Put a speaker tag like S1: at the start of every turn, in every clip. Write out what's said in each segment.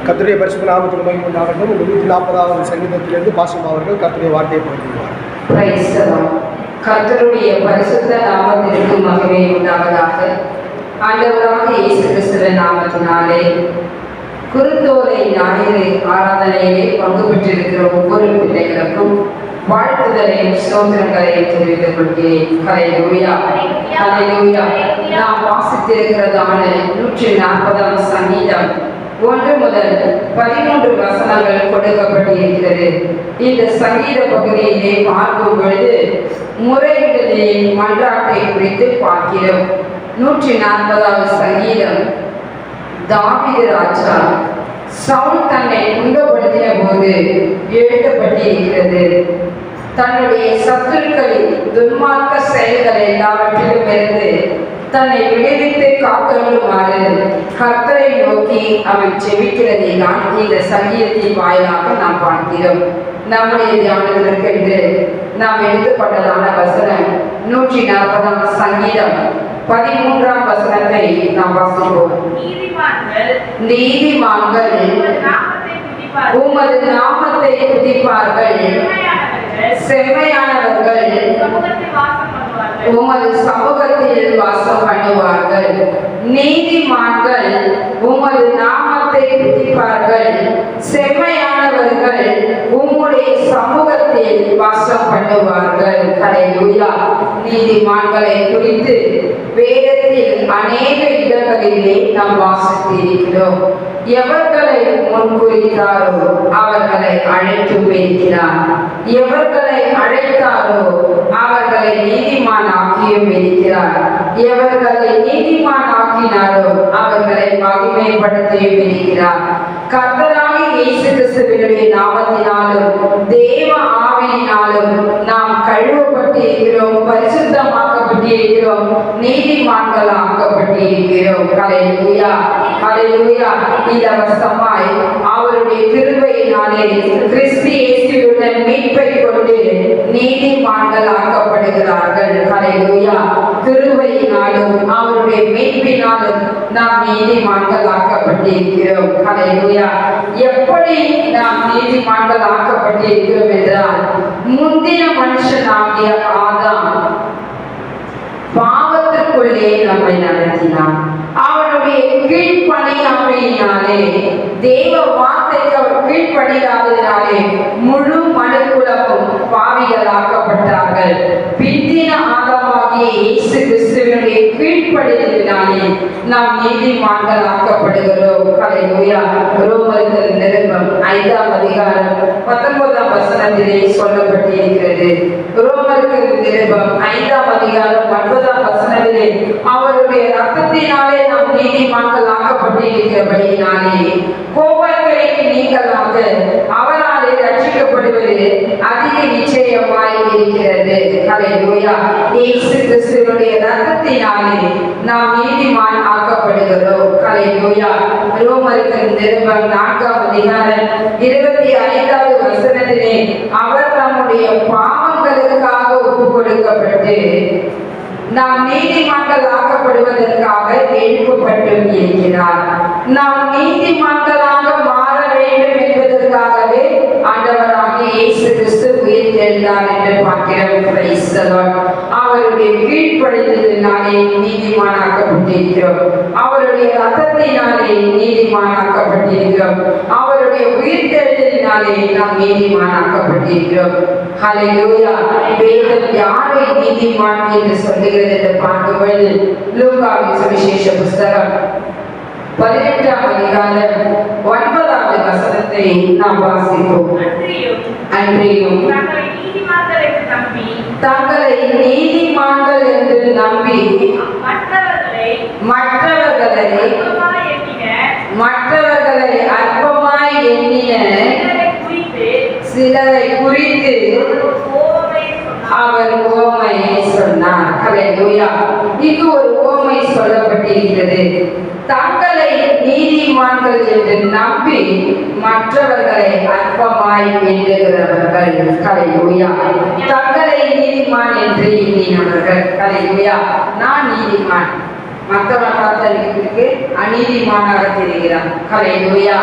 S1: கர்த்தருடைய பரிசுத்த நாமத்துக்கு மகிமை உண்டாகட்டும். 140வது சங்கீதத்திலிருந்து பாசம் அவர்கள் கர்த்தருடைய வார்த்தையை பகிர்ந்துள்ளார்.
S2: கர்த்தருடைய பரிசுத்த நாமத்திற்கு மகிமை உண்டாவதாக. ஆண்டவராக இயேசு கிறிஸ்துவின் நாமத்தினாலே குருத்தோலை ஞாயிறு ஆராதனையிலே பங்கு பெற்றிருக்கிற ஒவ்வொரு பிள்ளைகளுக்கும் வாழ்த்துதலையும் ஸ்தோத்திரங்களையும் தெரிவித்துக் கொள்கிறேன். ஹல்லேலூயா, ஹல்லேலூயா. நாம் வாசித்திருக்கிறதான 140ஆம் சங்கீதம் 1 முதல் 13 வசனங்கள் கொடுக்கப்பட்டிருக்கிறது. இந்த சங்கீத பகுதியிலே பார்க்கும் பொழுது முறையிடுதலின் மன்றாட்டை குறித்து பார்க்கிறோம். 140வது சங்கீதம் தாவீது ராஜா சவுல் தன்னை துன்பப்படுத்தின போது எழுதப்பட்டிருக்கிறது. தன்னுடைய சத்துருக்களின் துன்மார்க்க செயல்கள் எல்லாவற்றிலும் இருந்து தன்னை விடுவித்து காத்தருளுமாறு கர்த்தரை நோக்கி அவன் செபிக்கிறதை தான் இந்த சங்கீதத்தின் வாயிலாக நாம் பார்க்கிறோம். நம்முடைய தியானத்திற்கென்று நாம் எடுத்துக்கொண்டதான வசனம் 140ஆம் சங்கீதம் 13ஆம் வசனத்தை நாம் வாசிப்போம். நீதிமான்கள் உமது நாமத்தை துதிப்பார்கள், செம்மையானவர்கள் உமது சமூகத்தில் வாசம் பண்ணுவார்கள். நீதிமான்கள் உமது நாமத்தை துதிப்பார்கள், செம்மையானவர்கள் உம்முடைய சமூகத்தில் வாசம் பண்ணுவார்கள். ஹல்லேலூயா. நீதிமான்களை குறித்து வேதத்தில் அநேக இடங்களிலே நாம் வாசித்திருக்கிறோம். எவர்களை முன்குறித்தாரோ அவர்களை அழைத்தும் இருக்கிறார். எவர்களை அழைத்தாரோ அவர்களை நீதிமான் ஆக்கியும் இருக்கிறார். எவர்களை நீதிமான் ஆக்கினாரோ அவர்களை மகிமைப்படுத்தியும் இருக்கிறார். கர்த்தராகிய இயேசு கிறிஸ்துவினுடைய நாமத்தினாலும் தேவ ஆவியினாலும் நாம் கழுவப்பட்டிருக்கிறோம், பரிசுத்தமாக்கப்பட்டிருக்கிறோம், நீதிமான்கள் ஆக்கப்பட்டிருக்கிறோம். ஹல்லேலூயா, ஹல்லேலூயா. இலவசமாய் அவருடைய கிருபையினாலே கிறிஸ்து இயேசுவுடன் மீட்பை கொண்டு நீதிமான்கள் ஆக்கப்படுகிறார்கள். ஹல்லேலூயா. கிருபையினாலும் அவருடைய மீட்பினாலும் நாம் நீதிமான்கள் ஆக்கப்பட்டிருக்கிறோம். ஹல்லேலூயா. எப்படி நாம் நீதிமான்கள் ஆக்கப்பட்டிருக்கிறோம் என்றால், முந்தின மனுஷனாகிய ஆதாம் பாவத்திற்குள்ளே நம்மை நடத்தினான். அவனுடைய கீழ்ப்படியாமையினாலே, தேவ வார்த்தைக்கு அவர் கீழ்ப்படியாததினாலே முழு மனுக்குலமும் பாவிகளாக்கப்பட்டார்கள். பிந்தின ஆதாமாகிய இயேசு கிறிஸ்துவினுடைய கீழ்ப்படிதலினாலே நாம் நீதிமான்கள் ஆக்கப்படுகிறோம். ஹல்லேலூயா. ரோமருக்கு நிருபம் 5ஆம் அதிகாரம் 19ஆம் வசனத்திலே சொல்லப்பட்டிருக்கிறது. ரோமருக்கு நிருபம் 5ஆம் அதிகாரம் 9ஆம் வசனத்திலே அவருடைய இரத்தத்தினாலே நாம் நீதிமான்கள் ஆக்கப்பட்டிருக்கிறபடியினாலே கோபங்களுக்கு நீங்களாக அவராலே ரட்சிக்கப்படுவது அதிக நிச்சயமாய் இருக்கிறது. ஹல்லேலூயா. இயேசு கிறிஸ்துவினுடைய இரத்தத்தினாலே நாம் நீதிமான் ஆக்கப்படுகிறோம். ஹல்லேலூயா. ரோமருக்கு நிருபம் 4ஆம் அதிகாரம் 25வது வசனத்திலே அவர் நம்முடைய பாவங்களுக்காக ஒப்பு கொடுக்கப்பட்டு நாம் நீதிமான்கள் ஆக்கப்படுவதற்காக எழுப்பப்பட்டும் இருக்கிறார். நாம் நீதிமான்களாக மாற வேண்டும் என்பதற்காகவே ஆண்டவராகிய இயேசு கிறிஸ்து உயிர்த்தெழுந்தார் என்று பார்க்கிறோம். Praise the Lord. அவருடைய கீழ்ப்படிதலினாலே நீதிமானாக்கப்பட்டிருக்கிறோம். அவருடைய இரத்தத்தினாலே நீதிமானாக்கப்பட்டிருக்கிறோம். அவருடைய உயிர்த்தெழுதலினாலே நாம் நீதிமானாக்கப்பட்டிருக்கிறோம். ஹல்லேலூயா. வேதம் யாரை நீதிமான் என்று சொல்லுகிறது என்று பார்க்கும்போது லூக்காவின் சுவிசேஷ புஸ்தகம் 18ஆம் அதிகாரம் 9வது வசனத்தை நாம் வாசிப்போம். அன்றியும் தங்களை நீதிமான்கள் என்று நம்பி மற்றவர்களை அற்பமாய் எண்ணின சிலரை குறித்து அவர் உவமையை சொன்னார். ஹல்லேலூயா. இங்கு ஒரு உவமை சொல்லப்பட்டிருக்கிறது. தங்களை நீதிமான்கள் என்று நம்பி மற்றவர்களை அற்பமாய் எண்ணுகிறவர்கள். ஹல்லேலூயா. தங்களை நீதிமான் என்று எண்ணினவர்கள். ஹல்லேலூயா. நான் நீதிமான், மற்றவன் பார்த்தவர்களுக்கு அநீதிமானாக தெரிகிறான். ஹல்லேலூயா,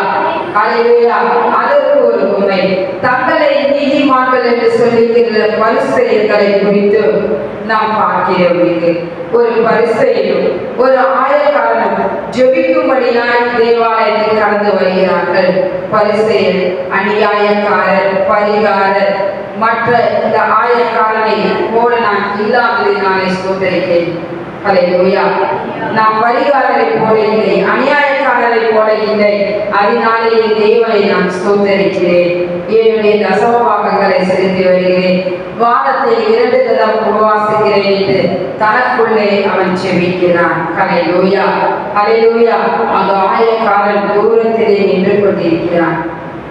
S2: ஹல்லேலூயா. அதற்கு ஒரு உண்மை, தங்களை நீதிமான்கள் என்று சொல்லுகிற பரிசேயர்களை குறித்து நாம் பார்க்கிறோம். ஒரு பரிசேயரும் ஒரு ஆயக்காரனும் ஜெபிக்கும்படியாய் தேவாலயத்தில் கடந்து வருகிறார்கள். பரிசேயர் அநியாயக்காரர், பரிகாரர். மற்ற இந்த ஆயக்காரனை போல நான் இல்லாததினாலே ஸ்தோத்திரிக்கிறேன். ஹல்லேலூயா. நாம் பரிகாரரை போல இல்லை, அநியாயக்காரரை போல இல்லை. அதனாலே தேவனை நான் ஸ்தோத்திரிக்கிறேன். என்னுடைய தசமபாகங்களை செலுத்தி வருகிறேன். வாரத்தில் 2 தடவை உபவாசிக்கிறேன் என்று தனக்குள்ளே அவன் செபிக்கிறான். ஹல்லேலூயா, ஹல்லேலூயா. அந்த ஆயக்காரன் தூரத்திலே நின்று கொண்டிருக்கிறான்.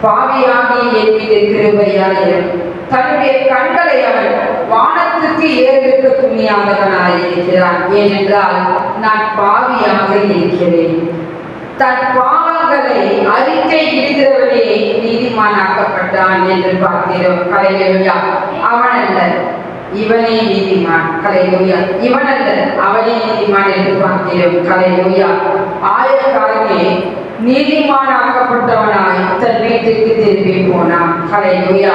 S2: பாவியாகி என் மீது கிருபையாயிரும். தன்னுடைய கண்களை அவன் வானத்துக்கு ஏறெடுக்க துணியாதவனாய் இருக்கிறான். ஏனென்றால் நான் பாவியாக இருக்கிறேன். தன் பாவங்களை அறிக்கை இடுகிறவனே நீதிமானாக்கப்பட்டான் என்று பார்க்கிறோம். ஹல்லேலூயா. அவன் அல்ல, இவனே நீதிமான். ஹல்லேலூயா. இவன் அல்ல, அவனே நீதிமான் என்று பார்க்கிறோம். ஹல்லேலூயா. ஆயக்காரனே நீதிமானாக்கப்பட்டவனாய் தன் வீட்டுக்கு திரும்பி போனான். ஹல்லேலூயா.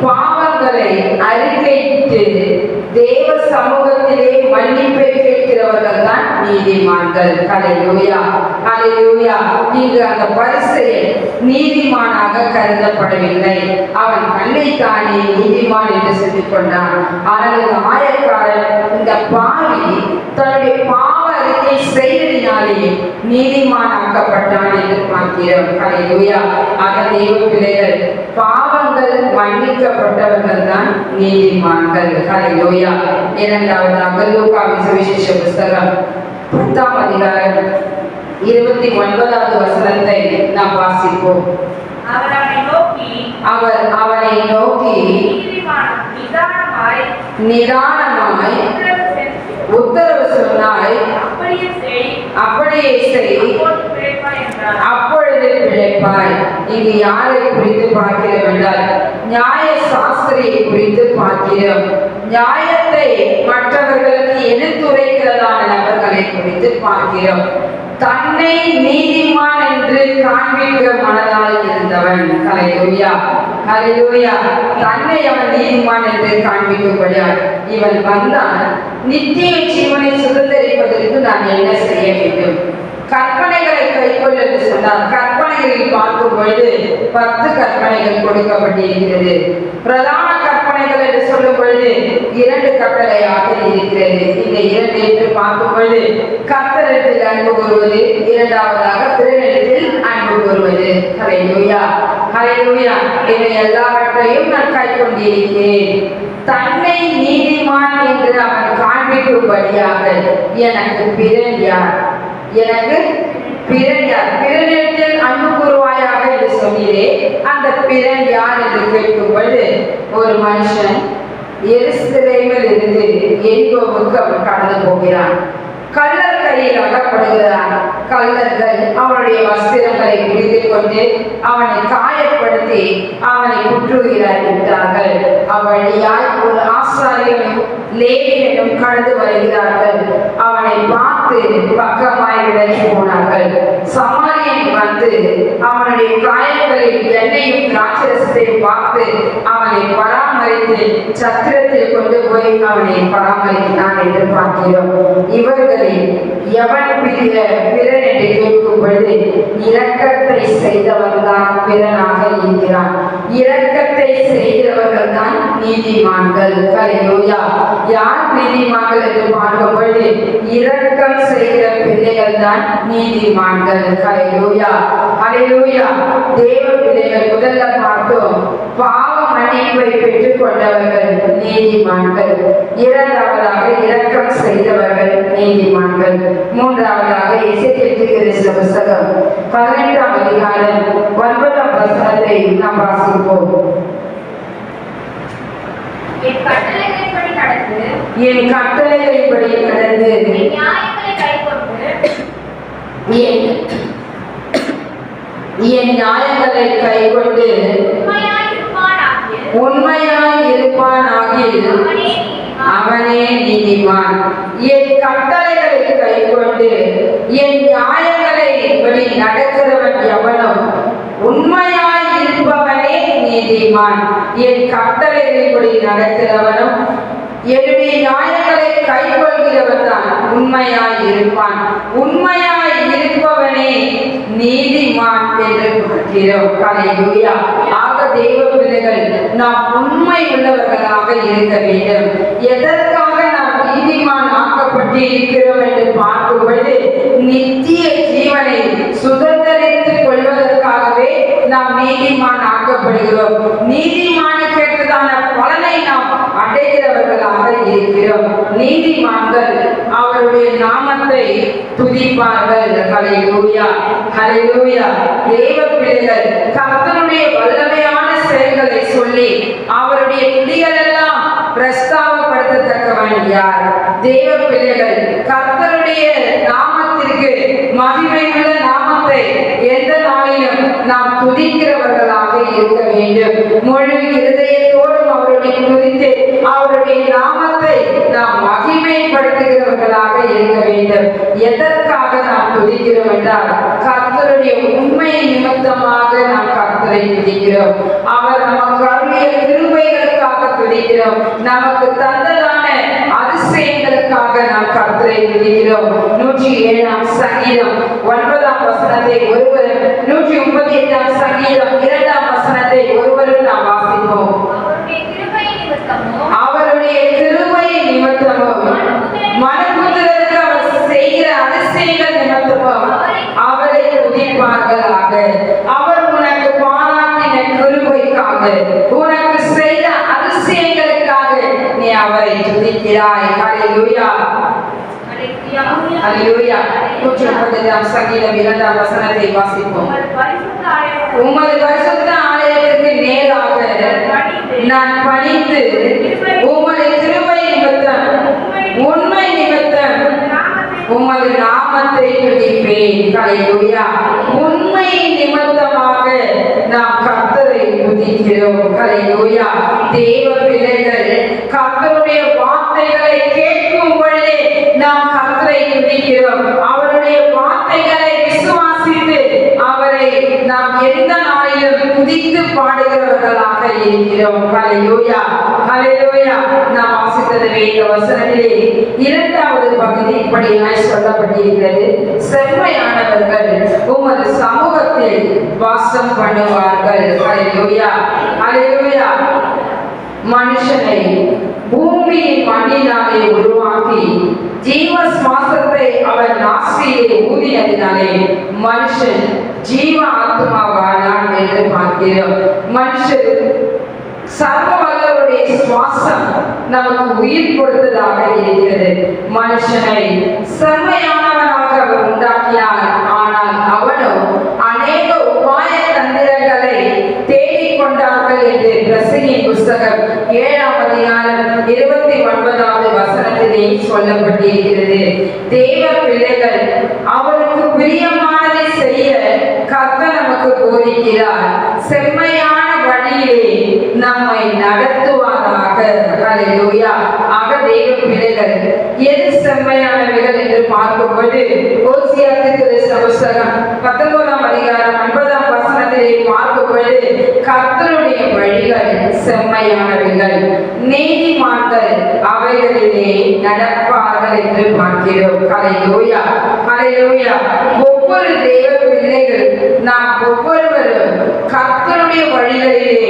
S2: பாவங்களை அறிக்கையிட்டு தேவ சமூகத்திலே மன்னிப்பை கேட்கிறவர்கள் தான் நீதிமான்கள். ஹல்லேலூயா, ஹல்லேலூயா. இங்கு அந்த பரிசேயன் நீதிமானாக கருதப்படவில்லை. அவன் தன்னைத்தானே நீதிமான் என்று சொல்லிக் கொண்டான். ஆனால் இந்த ஆயக்காரன், இந்த பாவி தன்னுடைய பாவ அறிக்கை செய்ததினாலே நீதிமானாக்கப்பட்டான் என்று பார்க்கிறோம். ஹல்லேலூயா. ஆக தேவ பிள்ளைகள், பாவங்கள் மன்னிக்கப்பட்டவர்கள் தான் நீதிமான்கள். ஹல்லேலூயா. இரண்டாவதாக லூக்காவின் சுவிசேஷ புத்தகம் 10ஆம் அதிகாரம் 29வது வசனத்தை நாம் வாசிப்போம். அவர் அவனை நோக்கி நிதானமாய் உத்தரவு சொன்னாய், அப்படியே செய், அப்பொழுது பிழைப்பாய். இங்கு யாரை குறித்து பார்க்கிறோம் என்றால் நியாய சாஸ்திரியை குறித்து பார்க்கிறோம். நியாயத்தை மற்றவர்களுக்கு எடுத்துரைக்கிறதான நபர்களை குறித்து பார்க்கிறோம். தன்னை நீதிமான் என்று காண்பிக்க மனதால் இருந்தவன். ஹல்லேலூயா, ஹல்லேலூயா. தன்னை அவன் நீதிமான் என்று காண்பிக்கும்படியால் இவன் வந்தான். நித்திய ஜீவனை சுதந்திரிப்பதற்கு நான் என்ன செய்ய வேண்டும்? கற்பனைகளை கைக்கொள் என்று சொன்னார். கற்பனைகளில் பார்க்கும் பொழுது 10 கற்பனைகள் கொடுக்கப்பட்டிருக்கிறது. பிரதான கற்பனைகள் என்று சொல்லும் பொழுது 2 கட்டளையாக இருக்கிறது. இந்த 2 என்று பார்க்கும் பொழுது கர்த்தரிடத்தில் அன்பு கூறுவது, இரண்டாவதாக பிறரிடத்தில் அன்பு கூறுவது. ஹல்லேலூயா, ஹல்லேலூயா. இவை எல்லாவற்றையும் நான் கைக்கொண்டிருக்கிறேன். தன்னை நீதிமான் என்று அவன் காண்பிக்கும்படியாக எனக்கு பிறன் யார்? எனக்கு பிறன் யார்? பிறனிடத்தில் அன்பு கூறுவாயாக என்று சொன்னீரே, அந்த பிறன் யார் என்று கேட்கும் பொழுது ஒரு மனுஷன் எருசலேமில் இருந்து எரிகோவுக்கு அவன் கடந்து போகிறான். கள்ளர் கையில் அகப்படுகிறான். கள்ளர்கள் அவனுடைய வஸ்திரங்களை பிடித்துக் கொண்டு அவனை காயப்படுத்தி அவனை குற்றுகிறார்கள். அவ்வழியாய் ஒரு ஆசாரியனும் லேவியனும் கடந்து வருகிறார்கள். அவனை பார்த்து பக்கமாய் விலகி போனார்கள். சமாரியன் வந்து அவனுடைய காயங்களில் எண்ணெயும் திராட்சரசத்தையும் பார்த்து அவனை பராமரித்து சத்திரத்தில் கொண்டு போய் அவனை பராமரிக்கிறான் என்று பார்க்கிறோம். இவர்களில் எவன் பிறன் என்று கேட்கும் பொழுது இரக்கத்தை செய்தவன் தான் பிறனாக இருக்கிறான். இரக்கத்தை செய்கிறவர்கள் தான் நீதிமான்கள். ஹல்லேலூயா. யார் நீதிமான்கள் என்று பார்க்கும் பொழுது இரக்கம் செய்கிற பிள்ளைகள் தான் நீதிமான்கள். ஹல்லேலூயா, ஹல்லேலூயா. தேவ பிள்ளைகள் முதல்ல பார்த்தோம், பாவ மன்னிப்பை பெற்றுக் கொண்டவர்கள் நீதிமான்கள். இரண்டாவதாக இரக்கம் செய்தவர்கள் நீதிமான்கள். மூன்றாவதாக எசேக்கியேல் புத்தகம் 18ஆம் அதிகாரம் 9ஆம் வசனத்தை நாம் வாசிப்போம். என் கட்டளைகளின்படி நடந்து என் நியாயங்களை கைக்கொண்டு உண்மையாய் இருப்பானாகில் அவனே நீதிமான். என் கட்டளைகளை கைக்கொண்டு என் நியாயங்களை படி நடக்கிறவன் எவனோ உண்மையாய் இருப்பவனே நீதிமான். என் கட்டளைகளின்படி நடக்கிறவனும் என்னுடைய நியாயங்களை கைக்கொள்கிறவன் தான் உண்மையாய் இருப்பான். உண்மையாய் இருப்பவனே நீதிமான் என்று பார்க்கிறோம். ஹல்லேலூயா. ஆக தேவ பிள்ளைகள், நாம் உண்மை உள்ளவர்களாக இருக்க வேண்டும். எதற்காக நாம் நீதிமான் ஆக்கப்பட்டு இருக்கிறோம் என்று பார்க்கும் பொழுது, நித்திய ஜீவனை சுதந்திரித்துக் கொள்வதற்காகவே நாம் நீதிமான் ஆக்கப்படுகிறோம். நீதிமானுக்கேற்றதான பலனை நாம் அடைகிறவர்களாக இருக்கிறோம். நீதிமான்கள் அவருடைய நாமத்தை துதிப்பார்கள். ஹல்லேலூயா, ஹல்லேலூயா. தேவ பிள்ளைகள், கர்த்தருடைய வல்லமையான செயல்களை சொல்லி அவருடைய துதிகளெல்லாம் பிரஸ்தாபப்படுத்தத்தக்கவன் யார்? தேவ பிள்ளைகள், கர்த்தருடைய நாமத்திற்கு மகிமையுள்ள நாமத்தை எந்த நாளிலும் நாம் துதிக்கிறவர்களாக இருக்க வேண்டும். முழு இருதயத்தோடும் அவருடைய துதித்து அவருடைய நாமத்தை நாம் மகிமைப்படுத்துகிறவர்களாக இருக்க வேண்டும். எதற்காக நாம் துதிக்கிறோம் என்றால், கர்த்தருடைய உண்மை நிமித்தமாக நாம் கர்த்தரை துதிக்கிறோம். அவர் நமக்கு அருளிய கிருபைகளுக்காக துதிக்கிறோம். நமக்கு தந்ததான அதிசயங்களுக்காக நாம் கர்த்தரை துதிக்கிறோம். 107ஆம் சங்கீதம் 9ஆம் வசனத்தை ஒருவரும், 138ஆம் சங்கீதம் 2ஆம் வசனத்தை ஒருவரும் நாம் வாசிப்போம். அவருடைய கிருபை நிமித்தமும் மனுபுத்திரருக்கு அவர் செய்கிற அதிசயங்கள் நிமித்தமும் அவரை துதிப்பார்களாக. அவர் உனக்கு பாராட்டின கிருபைக்காக, உனக்கு செய்த அதிசயங்களுக்காக நீ அவரை துதிக்கிறாய். ஹல்லேலூயா, ஹல்லேலூயா. 138ஆம் சங்கீதம் 2ஆம் வசனத்தை வாசிப்போம். உமது பரிசுத்த ஆலயத்திற்கு நேராக நான் பணிந்து உமது கிருபை நிமித்தம், உண்மை நிமித்தம் உமது நாமத்தை துதிப்பேன். ஹல்லேலூயா. உண்மை நிமித்தமாக நாம் கர்த்தரை துதிக்கிறோம். ஹல்லேலூயா. தேவ பிள்ளைகள், கர்த்தருடைய வார்த்தைகளை கேட்கும் பொழுதே நாம் கர்த்தரை துதிக்கிறோம். அவருடைய வார்த்தைகளை விசுவாசித்து அவரை நாம் எந்த நாளிலும் துதித்து பாடுகிறவர்களாக இருக்கிறோம். ஹல்லேலூயா, ஹல்லேலூயா. நாம் வாசித்தது வேத வசனத்திலே 2வது பகுதி இப்படியாய் சொல்லப்பட்டிருக்கிறது. செம்மையானவர்கள் உமது சமூகத்தில் வாசம் பண்ணுவார்கள். ஹல்லேலூயா, ஹல்லேலூயா. மனுஷனை பூமியின் மண்ணினாலே உருவாக்கி ஜீவ சுவாசத்தை அவர் நாசியிலே ஊதினதினாலே மனுஷன் ஜீவ ஆத்மாவானான் என்று பார்க்கிறோம். மனுஷன் சர்வ வல்லவருடைய சுவாசம் நமக்கு உயிர் கொடுத்ததாக இருக்கிறது. மனுஷனை செம்மையானவனாக அவர் உண்டாக்கினார். ஆனால் அவனோ அநேக உபாய தந்திரங்களை தேடிக்கொண்டார்கள் என்று பிரசங்கியின் புஸ்தகம் 7ஆம் அதிகாரம் 29வது வசனத்திலே சொல்லப்பட்டிருக்கிறது. தேவ பிள்ளைகள், அவருக்கு பிரியமானதை செய்ய கர்த்தர் நமக்கு போதிக்கிறார். செம்மையான வழியிலே நம்மை நடத்துவாராக. ஹல்லேலூயா. ஆக தேவ பிள்ளைகள், எது செம்மையானவைகள் என்று பார்க்கும்போது, ஓசியா தீர்க்கதரிசன புஸ்தகம் 19ஆம் அதிகாரம் 9ஆம் வசனத்திலே பார்க்கும்போது, கர்த்தருடைய வழிகள் செம்மையானவைகள், நீதிமான்கள் அவைகளிலே நடப்பார்கள் என்று பார்க்கிறோம். ஹல்லேலூயா, ஹல்லேலூயா. ஒவ்வொரு தேவ பிள்ளைகள், நாம் ஒவ்வொருவரும் கர்த்தருடைய வழிகளிலே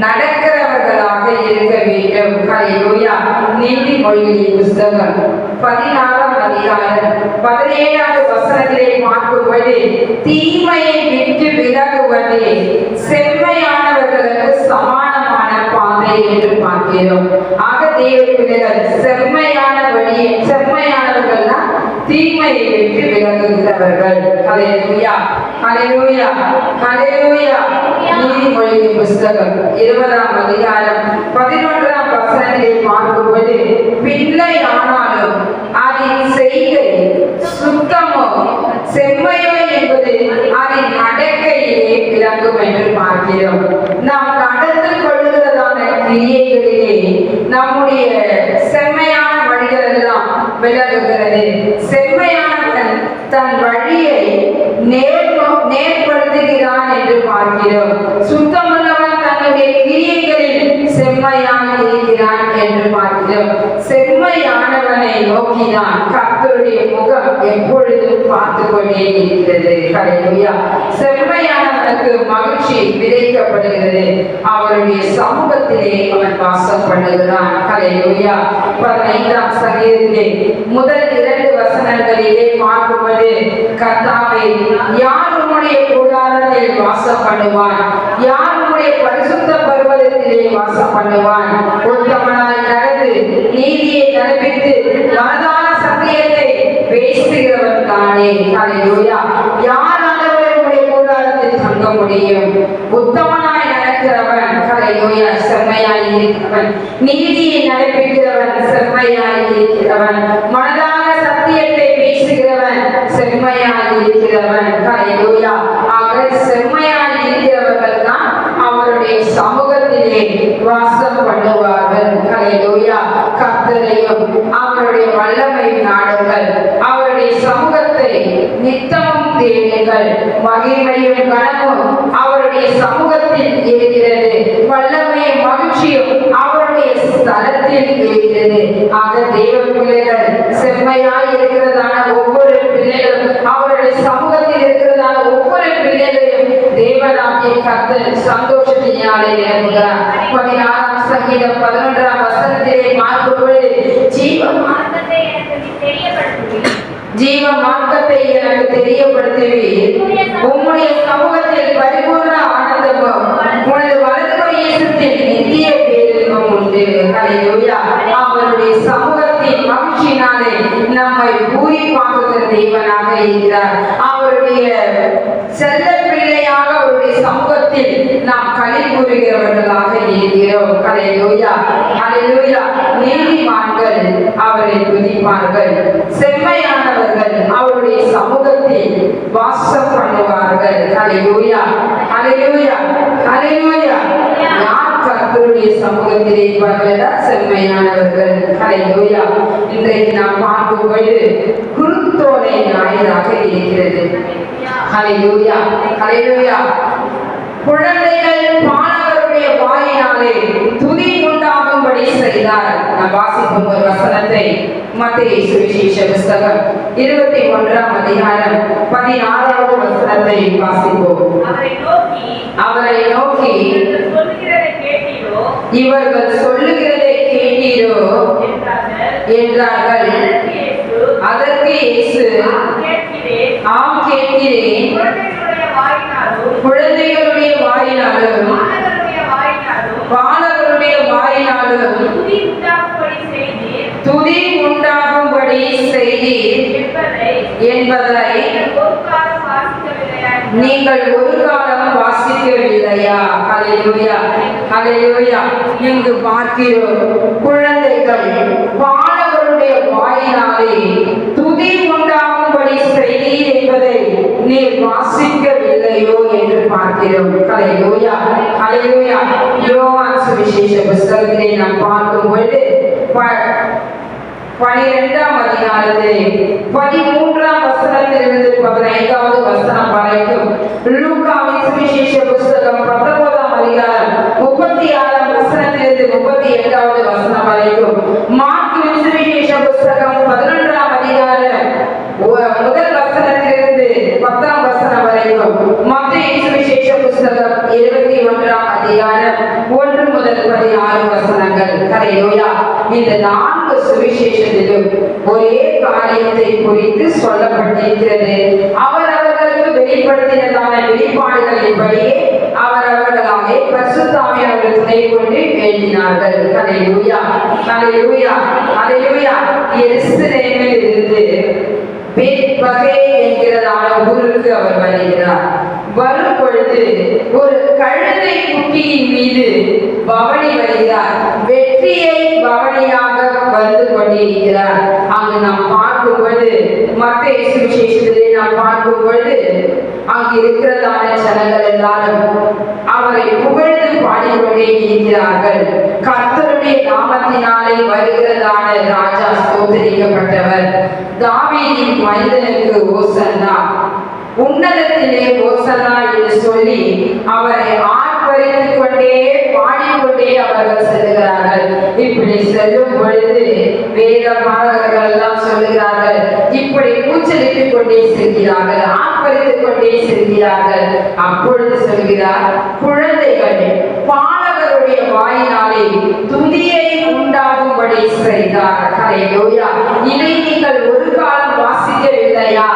S2: நடக்கிறவர்களாக இருக்க வேண்டும். ஹல்லேலூயா. நீதிமொழிகளின் புஸ்தகம் 16ஆம் அதிகாரம் 17வது வசனத்திலே பார்க்கும்போது, தீமையை விட்டு விலகுவதே செம்மையானவர்களுக்கு சமானமான பாதை என்று பார்க்கிறோம். ஆக தேவ பிள்ளைகள், செம்மையான வழியை, செம்மையானவர்கள்னா தீமையை விட்டு விலகுகிறவர்கள். ஹல்லேலூயா, ஹல்லேலூயா, ஹல்லேலூயா. நீதிமொழிகளின் புஸ்தகம் 20ஆம் அதிகாரம் 11ஆம் வசனத்திலே பார்க்கும்போது, பிள்ளை ஆனாலும் அதன் செய்கை சுத்தமோ செம்மையோ என்பது அதன் நடக்கையிலே விளங்கும் என்று பார்க்கிறோம். நாம் நடந்து கொள்ளுகிறதான கிரியைகளிலே நம்முடைய செம்மை பார்க்கிறோம். சுத்தமுள்ளவன் தன்னுடைய கிரியைகளில் செம்மையாக இருக்கிறான் என்று பார்க்கிறோம். செம்மையானவனை நோக்கினான் கர்த்தருடைய முகம் எப்பொழுதும் பார்த்து கொண்டே இருக்கிறது. ஹல்லேலூயா. செம்மையானவனுக்கு மகிழ்ச்சி விதைக்கப்படுகிறது. அவருடைய சமூகத்திலே அவன் வாசம் பண்ணுகிறான். ஹல்லேலூயா. 15ஆம் சங்கீதத்திலே முதல் 2 வசனங்களிலே பார்க்கும்போது கர்த்தாவே, யார் உம்முடைய கூடாரத்தில் வாசம் பண்ணுவான்? யார் உம்முடைய பரிசுத்த பர்வதத்திலே வாசம் பண்ணுவான்? உத்தமனாய் நடந்து நீதியை நடப்பித்து மனதான சத்தியத்தை பேசுகிறவன் தானே. ஹல்லேலூயா. யார் ஆண்டவருடைய கூடாரத்தில் தங்க முடியும்? உத்தமனாய் நடக்கிறவன், ஹல்லேலூயா, செம்மையாய் இருக்கிறவன். நீதியை நடப்பிக்கிறவன் செம்மையாய் இருக்கிறவன். மனதான சத்தியத்தை பேசுகிறவன் செம்மையாய் இருக்கிறவன். ஹல்லேலூயா. ஆக செம்மையாய் இருக்கிறவர்கள் தான் அவருடைய சமூகத்திலே வாசம் பண்ணுவார்கள். ஹல்லேலூயா. கர்த்தரையும் அவருடைய வல்லமை நாடுங்கள். அவருடைய சமூகத்தை நித்தமும் தேடுங்கள். மகிமையும் கனமும் அவருடைய சமூகத்தில் இருக்கிறது. வல்லமையும் மகிழ்ச்சியும் அவருடைய ஸ்தலத்தில் இருக்கிறது. ஆக தேவ பிள்ளைகள், செம்மையாய் இருக்கிறதான ஒவ்வொரு பிள்ளைகளும், அவருடைய சமூகத்தில் இருக்கிறதான ஒவ்வொரு பிள்ளைகளையும் தேவனாகிய கர்த்தர் சந்தோஷத்தினாலே நிரப்புகிறார். 16ஆம் சங்கீதம் 11ஆம் வசனத்திலே பார்க்கும் பொழுது ஜீவ மார்க்கத்தை எனக்கு தெரியப்படுத்துவீர். உம்முடைய சமூகத்தில் பரிபூர்ண ஆனந்தமும் உனது வலது கையில் நித்திய பேரின்பம் உண்டு. ஹல்லேலூயா. அவருடைய சமூகத்தின் மகிழ்ச்சியினாலே நம்மை பூரிப்பாக்குகிற தேவனாக இருக்கிறார். அவருடைய செல்ல பிள்ளையாக அவருடைய சமூகத்தில் நாம் களி கூறுகிறவர்களாக இருக்கிறோம். ஹல்லேலூயா. ஹல்லேலூயா. நீதிமான்கள் அவரை துதிப்பார்கள். செம்மையானவர்கள் அவருடைய சமூகத்தில் வாசம் பண்ணுவார்கள். ஹல்லேலூயா. ஹல்லேலூயா. ஹல்லேலூயா. யார் கர்த்தருடைய சமூகத்தில் இருப்பார்கள்? செம்மையானவர்கள். ஹல்லேலூயா. இன்றைக்கு நாம் பார்க்கும் பொழுது குருத்தோலை ஞாயிறாக இருக்கிறது. ஹல்லேலூயா. ஹல்லேலூயா. குழந்தைகள் பாலகருடைய வாயினாலே துதி உண்டாகும்படி செய்தார். நாம் வாசிக்கும் ஒரு வசனத்தை மத்தேயு சுவிசேஷ புத்தகம் 21ஆம் அதிகாரம் 16வது வசனத்தை வாசிப்போம். அவரை நோக்கி இவர்கள் சொல்லுகிறதை கேட்டீரோ என்றார்கள். அதற்கு இயேசு, ஆம் கேட்கிறேன். குழந்தைகளுடைய வாயினாலும் பாலகருடைய வாயினாலும் துதி உண்டாகும்படி செய்தீர் என்பதை நீங்கள் ஒரு காலம் வாசிக்கவில்லையா? ஹல்லேலூயா. ஹல்லேலூயா. இங்கு பார்க்கிறோம், குழந்தைகள் பாலகருடைய வாயினாலே துதி உண்டாகும்படி செய்தீர் என்பதை நீர் வாசிக்கவில்லையோ என்று பார்க்கிறோம். ஹல்லேலூயா. ஹல்லேலூயா. யோவான் சுவிசேஷ புத்தகத்திலே நாம் பார்க்கும் பொழுது 12ஆம் அதிகாரத்திலே 13ஆம் வசனத்திலிருந்து 15வது வசனம் வரைக்கும், லூக்காவின் சுவிசேஷ புத்தகம் 19ஆம் அதிகாரம் 36ஆம் வசனத்திலிருந்து 38வது வசனம் வரைக்கும், மார்க்கின் சுவிசேஷ புத்தகம் 11ஆம் அதிகாரம் முதல் வசனத்திலிருந்து 10ஆம் வசனம் வரைக்கும், மத்தேயு சுவிசேஷ புத்தகம் 21ஆம் அதிகாரம் 1 முதல் 16 வசனங்கள். ஹல்லேலூயா. இந்த 4 சுவிசேஷத்திலும் ஒரே காரியத்தை குறித்து சொல்லப்பட்டிருக்கிறது. அவர்களுக்கு வெளிப்படுத்தினதான வெளிப்பாடுகளின்படியே அவர்களாலே பரிசுத்த ஆவியானவர் துணை கொண்டு எழுதினார்கள். ஹல்லேலூயா. ஹல்லேலூயா. ஹல்லேலூயா. எருசலேமில் இருந்து பெத்பகே என்கிறதான ஊருக்கு அவர் வருகிறார். வரும் பொழுது ஒரு கழுதை குட்டியின் மீது பவனி வருகிறார். வெற்றியை பவனியாக வந்து கொண்டிருக்கிறார். அங்கு நாம் பார்க்கும் பொழுது, மத்தேயு சுவிசேஷத்திலே நாம் பார்க்கும் பொழுது, அங்கு இருக்கிறதான ஜனங்கள் எல்லாரும் அவரை புகழ்ந்து பாடிக்கொண்டே இருக்கிறார்கள். கர்த்தருடைய நாமத்தினாலே வருகிறதான ராஜா ஸ்தோத்திரிக்கப்பட்டவர், தாவீதின் மைந்தனுக்கு ஓசன்னா, உன்னதத்திலே ஓசன்னா என்று சொல்லி இப்படி செல்லும் பொழுது வேத பாடகர்கள் எல்லாம் சொல்லுகிறார்கள், இப்படி கூச்சலிட்டுக் கொண்டே செல்கிறார்கள், ஆர்ப்பரித்துக் கொண்டே செல்கிறார்கள். அப்பொழுது சொல்கிறார், குழந்தைகள் பாடகருடைய வாயினாலே துதியை உண்டாகும்படி செய்தார். ஹல்லேலூயா. இதை நீங்கள் ஒரு காலம் வாசிக்கவில்லையா?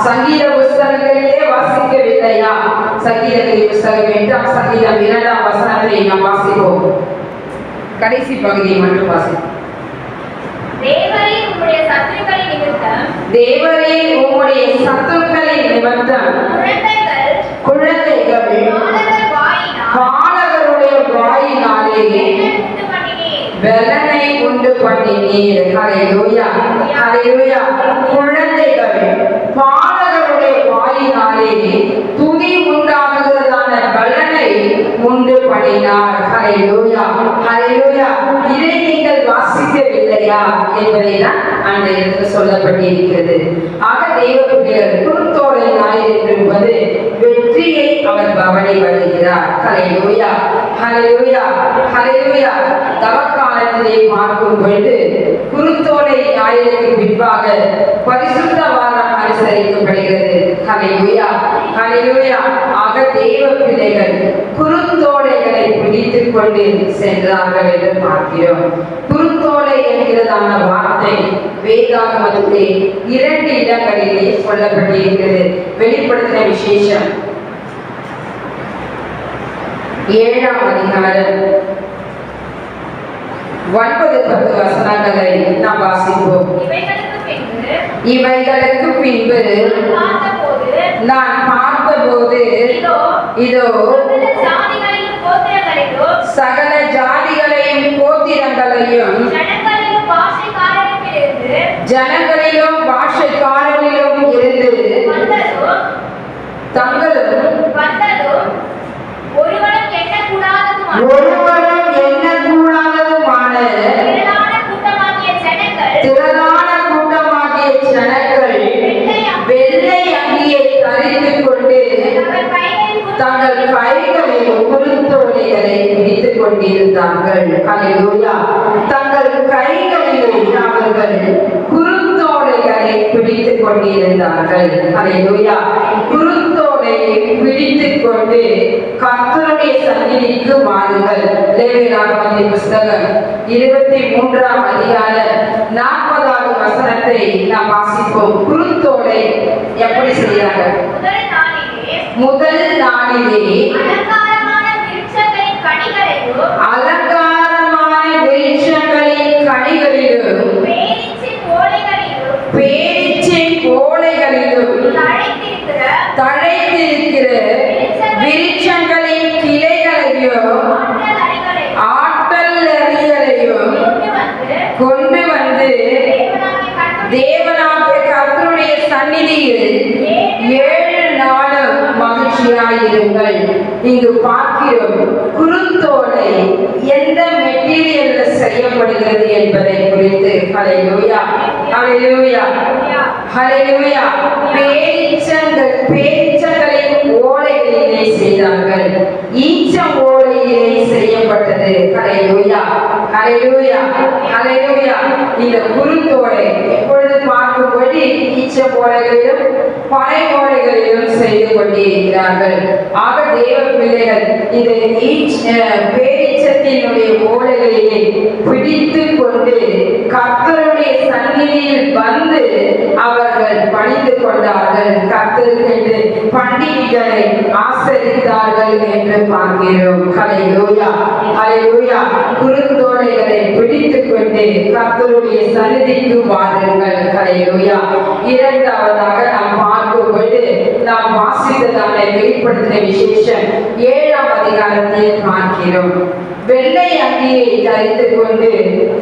S2: சங்கீத புஸ்தகங்களிலே வாசிக்கவில்லையா? சங்கீதத்தின் புஸ்தகம் 8ஆம் சங்கீதம் 2ஆம் வசனத்தை நாம் வாசிப்போம். கடைசி பகுதியை மட்டும் வாசிப்போம்.
S3: தேவரே உம்முடைய சத்துருக்களின் நிமித்தம்
S2: குழந்தைகள் பாலகருடைய வாயினாலே பலனை உண்டு பண்ணினீர். ஹல்லேலூயா, ஹல்லேலூயா. குழந்தைகள் பாலகருடைய வாயினாலே துதி உண்டாகுகிறதான பலனை உண்டு பண்ணினார். ஹல்லேலூயா, ஹல்லேலூயா. இதை நீங்கள் வாசிக்கவில்லையா என்பதை தான் அந்த இடத்தில் சொல்லப்பட்டிருக்கிறது. ஆக தேவ பிள்ளைகள் குருத்தோலை ஞாயிறு என்பது வெற்றியை அவர் பவனி வருகிறார். ஹல்லேலூயா, ஹல்லேலூயா, ஹல்லேலூயா. தவக்காலத்திலே பார்க்கும் பொழுது குருத்தோலை ஞாயிறுக்கு பின்பாக பரிசுத்த வாரம் அனுசரிக்கப்படுகிறது. ஹல்லேலூயா, ஹல்லேலூயா. ஆக தேவ பிள்ளைகள் குருத்தோலைகளை பிடித்துக் கொண்டு சென்றார்கள் என்று பார்க்கிறோம். குருத்தோலை என்கிறதான வார்த்தை வேதாகமத்திலே 2 இடங்களிலே சொல்லப்பட்டிருக்கிறது. வெளிப்படுத்தின விசேஷம் 7ஆம் அதிகாரம் 9-10 வசனங்களை நாம் வாசிப்போம். இவைகளுக்கு பின்பு நான் பார்த்தபோது இதோ சகல ஜாதிகளையும் கோத்திரங்களையும் ஜனங்களிலும் பாஷைக்காரரிலும் இருந்து தங்களும் ஒருவரும் எண்ணக்கூடாததுமான திரளான கூட்டமாகிய ஜனங்கள் வெள்ளை அங்கியை தரித்துக் கொண்டு தங்கள் கைகளில் குருத்தோலைகளை பிடித்துக் கொண்டிருந்தார்கள். ஹல்லேலூயா. தங்கள் கைகளில் அவர்கள் குருத்தோலைகளை பிடித்துக் கொண்டிருந்தார்கள். ஹல்லேலூயா. குருத்தோலையை பிடித்துக் கொண்டு கர்த்தருடைய சந்நிதிக்கு வாருங்கள். லேவியராகமத்தின் புஸ்தகம் 23ஆம் அதிகாரம் 40வது வசனத்தை நாம் வாசிப்போம். குருத்தோலை எப்படி செய்கிறார்கள்? முதல் நாளிலே அலங்காரமான விருட்சங்களின் கனிகளிலும் பேரீச்சை ஓலைகளிலும் தழைத்திருக்கிற விருட்சங்களின் கிளைகளையும் ஆற்றல் அரிகளையும் கொண்டு வந்து தேவனாகிய கர்த்தருடைய சந்நிதியில் 7 நாளும் மகிழ்ச்சியாயிருங்கள். இங்கு பார்க்கிறோம் குருத்தோலை எந்த மெட்டீரியல்ல செய்யப்படுகிறது என்பதை குறித்து. ஹல்லேலூயா, ஹல்லேலூயா, ஹல்லேலூயா. பேரீச்சங்களின் ஓலைகளிலே செய்தார்கள். ஈச்சம் ஓலையிலே செய்யப்பட்டது. ஹல்லேலூயா, ஹல்லேலூயா, ஹல்லேலூயா. இந்த குருத்தோலை இப்பொழுது பார்க்கும்போது ஈச்சம் ஓலைகளிலும் பனை ஓலைகளிலும் செய்து கொண்டிருக்கிறார்கள். ஆக தேவ பிள்ளைகள் இந்த பேரீச்சத்தினுடைய ஓலைகளிலே பிடித்துக் கொண்டு கர்த்தருடைய சந்நிதியில் வந்து அவர்கள் பணிந்து கொண்டார்கள். கர்த்தருக்கு பண்டிகைகளை ஆசரித்தார்கள் என்று பார்க்கிறோம். ஹல்லேலூயா, ஹல்லேலூயா. குருத்தோலைகளை பிடித்துக் கொண்டு கர்த்தருடைய சந்நிதிக்கு வாருங்கள். ஹல்லேலூயா. இரண்டாவதாக நாம் பார்க்கும்போது நாம் வாசித்ததான வெளிப்படுத்தின விசேஷம் 7ஆம் அதிகாரத்தில் பார்க்கிறோம். வெள்ளை அங்கியை தரித்துக் கொண்டு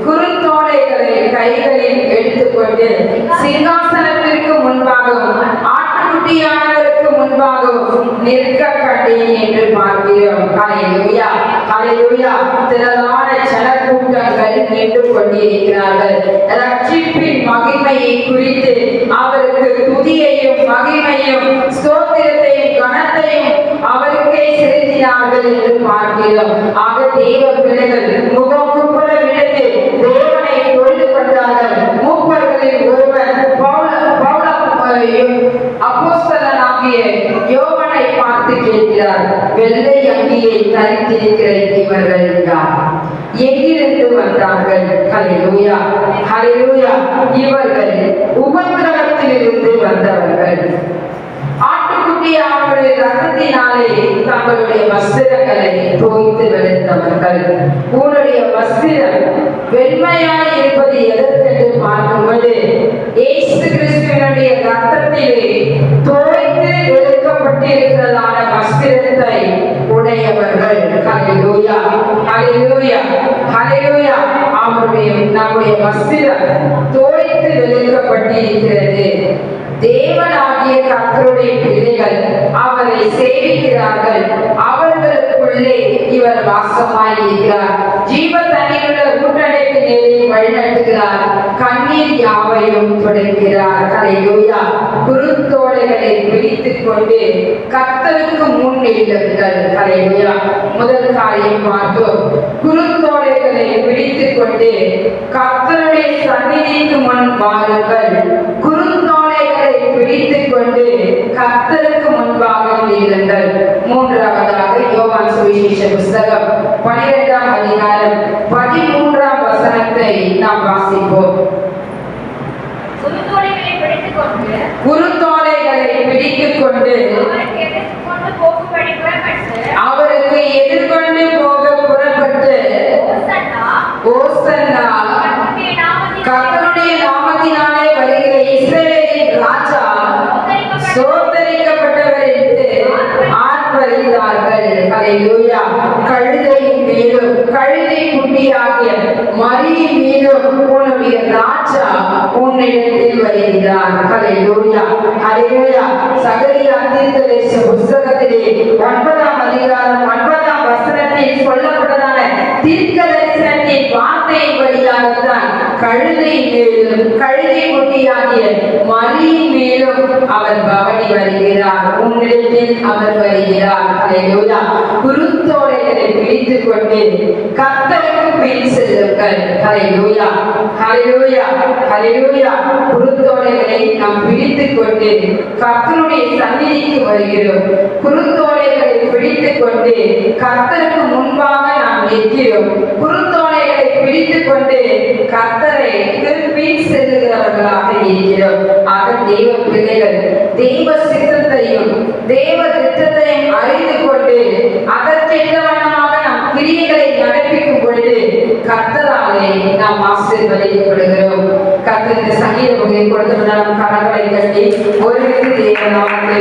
S2: குருத்தோலைகளை கைகளில் எடுத்துக்கொண்டு சிங்காசனத்திற்கு முன்பாகவும் ஆட்டுக்குட்டியானவருக்கு முன்பாகவும் நிற்க கண்டேன் என்று பார்க்கிறோம். ஹல்லேலூயா, ஹல்லேலூயா. திரளான ஜனக்கூட்டங்கள் நின்று கொண்டிருக்கிறார்கள். ரட்சிப்பின் மகிமையை குறித்து அவருக்கு துதியையும் மகிமையும் ஸ்தோத்திரத்தையும் கனத்தையும் அவருக்கே செலுத்தினார்கள் என்று பார்க்கிறோம். ஆக தேவ பிள்ளைகள் முகம் குப்புற விழுந்து அப்போஸ்தலனாகிய யோவானை பார்த்து கேட்கிறார், வெள்ளை அங்கியை தரித்திருக்கிற இவர்கள் யார்? எங்கிருந்து வந்தார்கள்? ஹல்லேலூயா, ஹல்லேலூயா. இவர்கள் உபத்திரவத்திலிருந்து வந்தவர்கள். ஆட்டுக்குட்டியாவுடைய ரத்தத்தினாலே தங்களுடைய வஸ்திரங்களை தோய்த்து வெளுத்தவர்கள். உன்னுடைய வஸ்திரம் வெண்மையாய் இருப்பது எதற்கென்று பார்க்கும்போது இயேசு கிறிஸ்துவினுடைய ரத்தத்திலே தோய்த்து வெளுக்கப்பட்டிருக்கிறதான வஸ்திரத்தை உடையவர்கள். ஹல்லேலூயா, ஹல்லேலூயா, ஹல்லேலூயா. நம்முடைய வஸ்திரம் தோய்த்து வெளுக்கப்பட்டிருக்கிறது. தேவனாகிய கர்த்தருடைய பிள்ளைகள் அவரை சேவிக்கிறார்கள். அவர்களுக்குள்ளே இவர் வாசமாய் இருக்கிறார். ஜீவ தண்ணீருள்ள ஊற்றடைக்கு நேரே வழிநடத்துகிறார். கண்ணீர் யாவையும் துடைக்கிறார். ஹல்லேலூயா. குருத்தோலைகளை பிடித்துக் கொண்டு கர்த்தருக்கு முன் நில்லுங்கள். ஹல்லேலூயா. முதல் காரியம் பார்த்தோம். குருத்தோலைகளை பிடித்துக் கொண்டு கர்த்தருடைய சந்நிதிக்கு முன் வாருங்கள். குருத்தோலைகளை பிடித்துக் கொண்டு கர்த்தருக்கு முன்பாக நில்லுங்கள். மூன்றாவதாக யோவான் சுவிசேஷ புஸ்தகம் 12ஆம் அதிகாரம் 13ஆம் வசனத்தை நாம் வாசிப்போம்.
S3: குருத்தோலைகளை பிடித்துக் கொண்டு
S2: அவருக்கு எதிர்கொண்டு போக புறப்பட்டு ஓசன்னா கர்த்தருடைய நாமத்தினாலே வருகிற இஸ்ரவேலின் ராஜா சோதரிக்கப்பட்டவர் என்று ஆர்ப்பரித்தார்கள். ஹல்லேலூயா. கழுதையின் மேலும் கழுதை குட்டியாகிய மரியின் மேலும் உன்னுடைய ராஜா உன்னிடத்தில் வருகிறார். ஹல்லேலூயா, ஹல்லேலூயா. சகரியா தீர்க்கதரிசி புஸ்தகத்திலே 9ஆம் அதிகாரம் 9ஆம் வசனத்தில் சொல்லப்பட்டதான தீர்க்கதரிசனத்தின் வார்த்தையின் வழியாகத்தான் கழுதை மேலும் கழுதை குட்டியாகிய மரியின் மேலும் அவர் பவனி வருகிறார். உன்னிடத்தில் அவர் வருகிறார். ஹல்லேலூயா. குருத்தோலைகளை பிடித்துக் கொண்டு கர்த்தருக்கு பின் செல்லுங்கள். ஹல்லேலூயா, ஹல்லேலூயா, ஹல்லேலூயா. குருத்தோலைகளை நாம் பிடித்துக் கொண்டு கர்த்தருடைய சந்நிதிக்கு வருகிறோம். குருத்தோலைகளை பிடித்துக் கொண்டு கர்த்தருக்கு முன்பாக நாம் நிற்கிறோம். குருத்தோலைகளை பிடித்துக் கொண்டு கர்த்தரை பின் செல்லுகிறவர்களாக இருக்கிறோம். ஆக தேவ பிள்ளைகள் தேவ சித்தத்தையும் தேவ திட்டத்தையும் அறிந்து கொண்டு அதற்கேற்றவண்ணமாக நாம் கிரியைகளை நடப்பிக்கும் பொழுது கர்த்தராலே நாம் ஆசீர்வதிக்கப்படுகிறோம். கர்த்தருக்கு சங்கீத வகையை கொடுத்து நாம் கரங்களை கட்டி ஒரு தேவ நாமத்தை